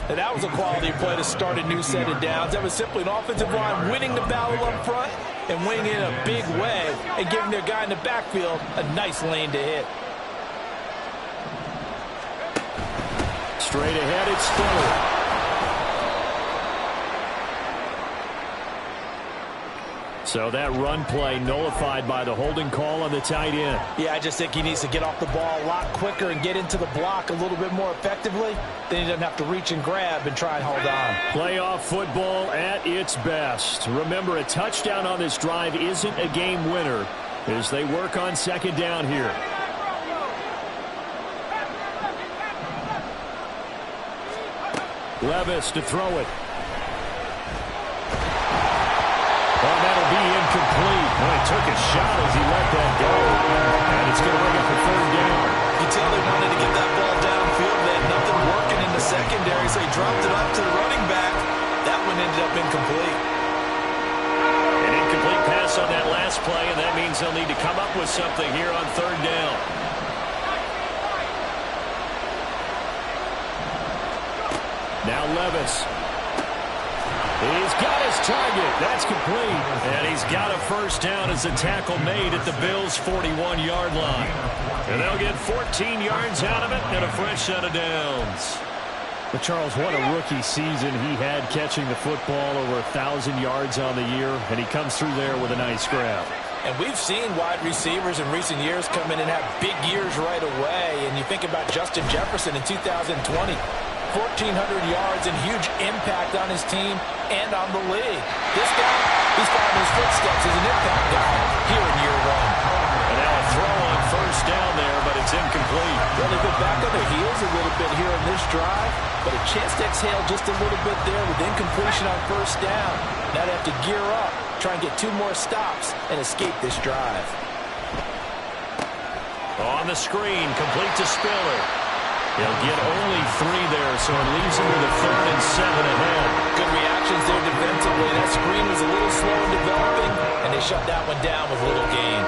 And that was a quality play to start a new set of downs. That was simply an offensive line winning the battle up front and winning in a big way and giving their guy in the backfield a nice lane to hit. Straight ahead, it's Spiller. So that run play nullified by the holding call on the tight end. Yeah, I just think he needs to get off the ball a lot quicker and get into the block a little bit more effectively. Then he doesn't have to reach and grab and try and hold on. Playoff football at its best. Remember, a touchdown on this drive isn't a game winner as they work on 2nd down here. Levis to throw it. Oh, that'll be incomplete. Well, he took a shot as he let that go. And it's going to bring up the 3rd down. You can tell they wanted to get that ball downfield. They had nothing working in the secondary, so he dropped it up to the running back. That one ended up incomplete. An incomplete pass on that last pass play, and that means they'll need to come up with something here on third down. Now Levis. He's got his target. That's complete. And he's got a first down as the tackle made at the Bills' 41-yard line. And they'll get 14 yards out of it and a fresh set of downs. But Charles, what a rookie season he had catching the football, over 1,000 yards on the year, and he comes through there with a nice grab. And we've seen wide receivers in recent years come in and have big years right away. And you think about Justin Jefferson in 2020. 1,400 yards and huge impact on his team and on the league. This guy, he's following his footsteps as an impact guy here in year one. And now a throw on first down there, but it's incomplete. Well, they've been back on their heels a little bit here in this drive, but a chance to exhale just a little bit there with incompletion on first down. Now they have to gear up, try and get 2 more stops and escape this drive. On the screen, complete to Spiller. He'll get only 3 there, so it leaves him with a 3rd and 7 ahead. Good reactions there defensively. That screen was a little slow in developing, and they shut that one down with little gain.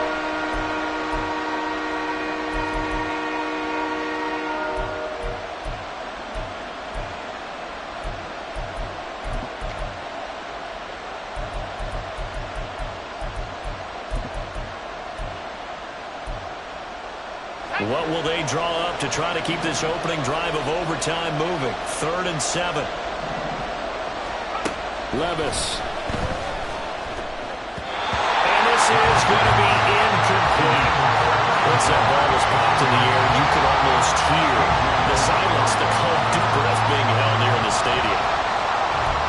What will they draw up to try to keep this opening drive of overtime moving? 3rd and 7. Levis. And this is going to be incomplete. Once that ball was popped in the air, you could almost hear the silence, the cold breath being held here in the stadium.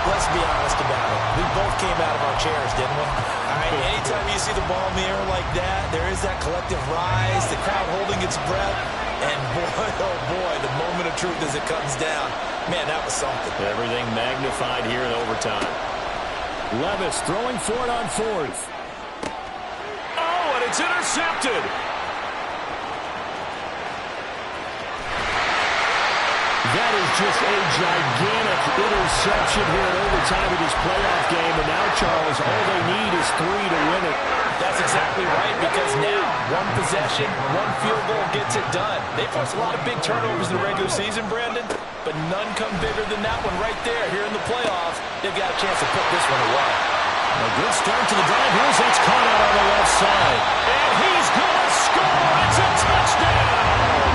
Let's be honest about it. We both came out of our chairs, didn't we? All right, anytime you see the ball in the air like that, there is that collective rise, the crowd holding its breath, and boy, oh boy, the moment of truth as it comes down. Man, that was something. Everything magnified here in overtime. Levis throwing for it on 4th. Oh, and it's intercepted. That is just a gigantic interception here in overtime of this playoff game. And now, Charles, all they need is 3 to win it. That's exactly right, because now 1 possession, 1 field goal gets it done. They forced a lot of big turnovers in the regular season, Brandon, but none come bigger than that one right there here in the playoffs. They've got a chance to put this one away. A good start to the drive. Here's that's caught out on the left side. And he's going to score. It's a touchdown.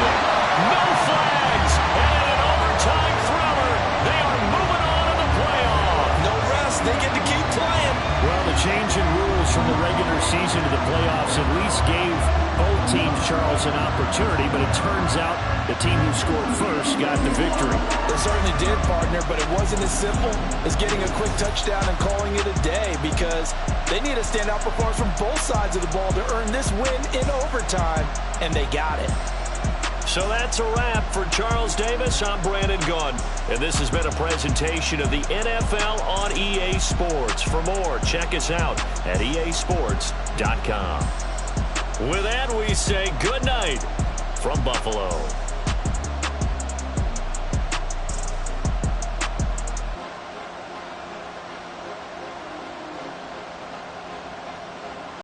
No flags. And an overtime thriller. They are moving on to the playoff. No rest. They get to keep playing. Well, the change in rules from the regular season to the playoffs at least gave both teams, Charles, an opportunity, but it turns out the team who scored first got the victory. It certainly did, partner, but it wasn't as simple as getting a quick touchdown and calling it a day, because they need a standout performance from both sides of the ball to earn this win in overtime, and they got it. So that's a wrap for Charles Davis. I'm Brandon Gunn, and this has been a presentation of the NFL on EA Sports. For more, check us out at easports.com. With that, we say good night from Buffalo.